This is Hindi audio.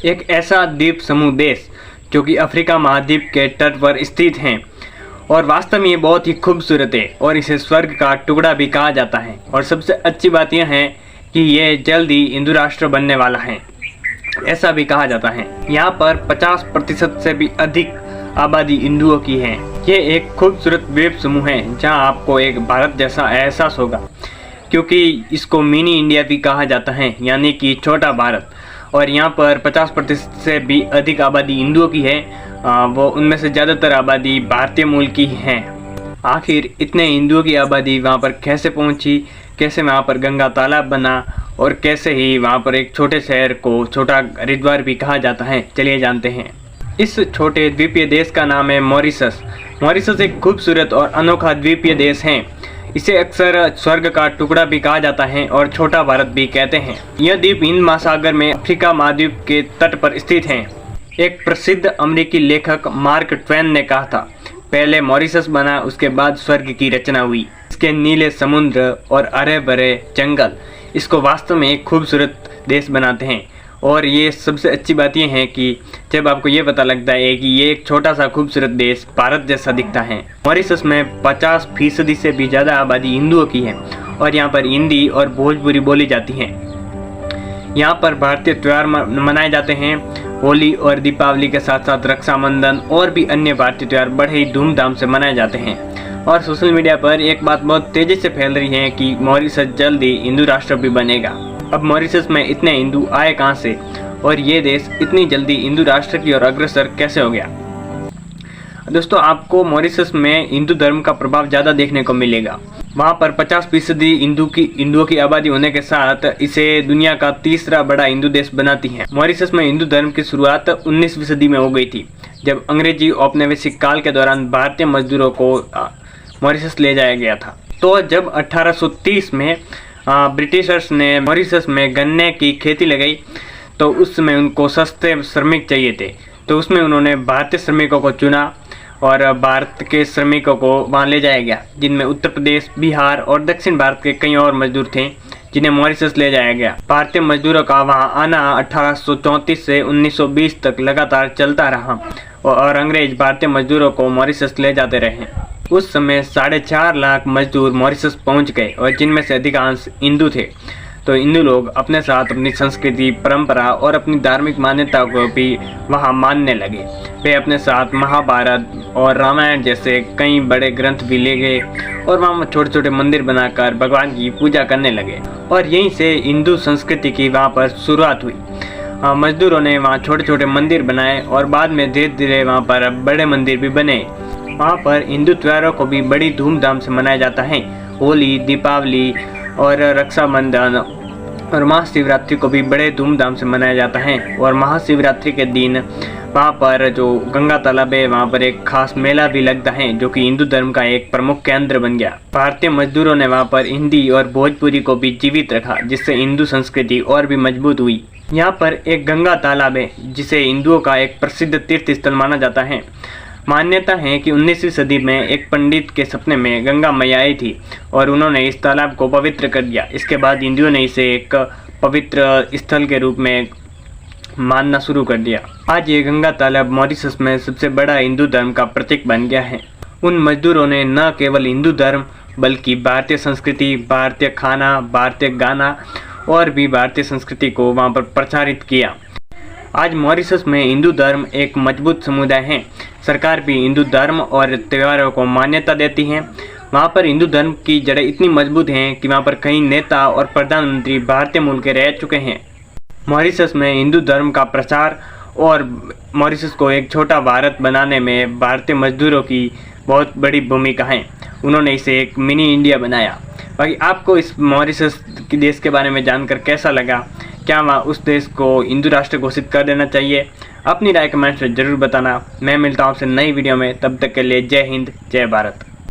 एक ऐसा द्वीप समूह देश जो कि अफ्रीका महाद्वीप के तट पर स्थित हैं और वास्तव में ये बहुत ही खूबसूरत है और इसे स्वर्ग का टुकड़ा भी कहा जाता है। और सबसे अच्छी बात यह है कि ये जल्द ही हिंदू राष्ट्र बनने वाला है, ऐसा भी कहा जाता है। यहाँ पर 50% से भी अधिक आबादी हिंदुओं की है। ये एक खूबसूरत द्वीप समूह है जहाँ आपको एक भारत जैसा एहसास होगा, क्योंकि इसको मिनी इंडिया भी कहा जाता है, यानी कि छोटा भारत। और यहाँ पर 50% से भी अधिक आबादी हिंदुओं की है। वो उनमें से ज़्यादातर आबादी भारतीय मूल की है। आखिर इतने हिंदुओं की आबादी वहाँ पर कैसे पहुँची, कैसे वहाँ पर गंगा तालाब बना और कैसे ही वहाँ पर एक छोटे शहर को छोटा हरिद्वार भी कहा जाता है, चलिए जानते हैं। इस छोटे द्वीपीय देश का नाम है मॉरिशस। मॉरिशस एक खूबसूरत और अनोखा द्वीपीय देश है। इसे अक्सर स्वर्ग का टुकड़ा भी कहा जाता है और छोटा भारत भी कहते हैं। यह द्वीप हिंद महासागर में अफ्रीका महाद्वीप के तट पर स्थित है। एक प्रसिद्ध अमेरिकी लेखक मार्क ट्वेन ने कहा था, पहले मॉरिशस बना, उसके बाद स्वर्ग की रचना हुई। इसके नीले समुद्र और हरे भरे जंगल इसको वास्तव में एक खूबसूरत देश बनाते हैं। और ये सबसे अच्छी बात यह है कि जब आपको ये पता लगता है कि ये एक छोटा सा खूबसूरत देश भारत जैसा दिखता है। मॉरिशस में 50% से भी ज़्यादा आबादी हिंदुओं की है और यहाँ पर हिंदी और भोजपुरी बोली जाती है। यहाँ पर भारतीय त्यौहार मनाए जाते हैं। होली और दीपावली के साथ साथ रक्षाबंधन और भी अन्य भारतीय त्यौहार बड़े ही धूमधाम से मनाए जाते हैं। और सोशल मीडिया पर एक बात बहुत तेज़ी से फैल रही है कि मॉरिशस जल्द ही हिंदू राष्ट्र भी बनेगा। अब मॉरिशस में इतने हिंदू आए कहाँ से और ये देश इतनी जल्दी हिंदू राष्ट्र की ओर अग्रसर कैसे हो गया? दोस्तों, आपको मॉरिशस में हिंदू धर्म का प्रभाव ज़्यादा देखने को मिलेगा। वहाँ पर 50% हिंदुओं की आबादी होने के साथ इसे दुनिया का तीसरा बड़ा हिंदू देश बनाती है। मॉरिशस में हिंदू धर्म की शुरुआत 19वीं सदी में हो गई थी, जब अंग्रेजी औपनिवेशिक काल के दौरान भारतीय मजदूरों को मॉरिशस ले जाया गया था। तो जब 1830 में ब्रिटिशर्स ने मॉरिशस में गन्ने की खेती लगाई, तो उस समय उनको सस्ते श्रमिक चाहिए थे। तो उसमें उन्होंने भारतीय श्रमिकों को चुना और भारत के श्रमिकों को वहाँ ले जाया गया, जिनमें उत्तर प्रदेश, बिहार और दक्षिण भारत के कई और मजदूर थे जिन्हें मॉरिशस ले जाया गया। भारतीय मजदूरों का वहाँ आना 1834 से 1920 तक लगातार चलता रहा और अंग्रेज भारतीय मजदूरों को मॉरिशस ले जाते रहे। उस समय 4.5 लाख मजदूर मॉरिशस पहुंच गए और जिनमें से अधिकांश हिंदू थे। तो हिंदू लोग अपने साथ अपनी संस्कृति, परंपरा और अपनी धार्मिक मान्यता को भी वहां मानने लगे। वे अपने साथ महाभारत और रामायण जैसे कई बड़े ग्रंथ भी ले गए और वहाँ छोटे छोटे मंदिर बनाकर भगवान की पूजा करने लगे। और यहीं से हिंदू संस्कृति की वहाँ पर शुरुआत हुई। मजदूरों ने वहाँ छोटे छोटे मंदिर बनाए और बाद में धीरे धीरे वहाँ पर बड़े मंदिर भी बने। वहाँ पर हिंदू त्योहारों को भी बड़ी धूमधाम से मनाया जाता है। होली, दीपावली और रक्षाबंधन और महाशिवरात्रि को भी बड़े धूमधाम से मनाया जाता है। और महाशिवरात्रि के दिन वहाँ पर जो गंगा तालाब है, वहाँ पर एक खास मेला भी लगता है, जो कि हिंदू धर्म का एक प्रमुख केंद्र बन गया। भारतीय मजदूरों ने वहाँ पर हिंदी और भोजपुरी को भी जीवित रखा, जिससे हिंदू संस्कृति और भी मजबूत हुई। यहाँ पर एक गंगा तालाब है, जिसे हिंदुओं का एक प्रसिद्ध तीर्थ स्थल माना जाता है। मान्यता है कि 19वीं सदी में एक पंडित के सपने में गंगा मैया आई थी और उन्होंने इस तालाब को पवित्र कर दिया। इसके बाद हिंदुओं ने इसे एक पवित्र स्थल के रूप में मानना शुरू कर दिया। आज ये गंगा तालाब मॉरिशस में सबसे बड़ा हिंदू धर्म का प्रतीक बन गया है। उन मजदूरों ने न केवल हिंदू धर्म बल्कि भारतीय संस्कृति, भारतीय खाना, भारतीय गाना और भी भारतीय संस्कृति को वहाँ पर प्रचारित किया। आज मॉरिशस में हिंदू धर्म एक मजबूत समुदाय है। सरकार भी हिंदू धर्म और त्योहारों को मान्यता देती है। वहाँ पर हिंदू धर्म की जड़ें इतनी मजबूत हैं कि वहाँ पर कई नेता और प्रधानमंत्री भारतीय मूल के रह चुके हैं। मॉरिशस में हिंदू धर्म का प्रचार और मॉरिशस को एक छोटा भारत बनाने में भारतीय मजदूरों की बहुत बड़ी भूमिका है। उन्होंने इसे एक मिनी इंडिया बनाया। बाकी आपको इस मॉरिशस के देश के बारे में जानकर कैसा लगा? क्या वहाँ उस देश को हिंदू राष्ट्र घोषित कर देना चाहिए? अपनी राय कमेंट्स में ज़रूर बताना। मैं मिलता हूँ आपसे नई वीडियो में, तब तक के लिए जय हिंद, जय भारत।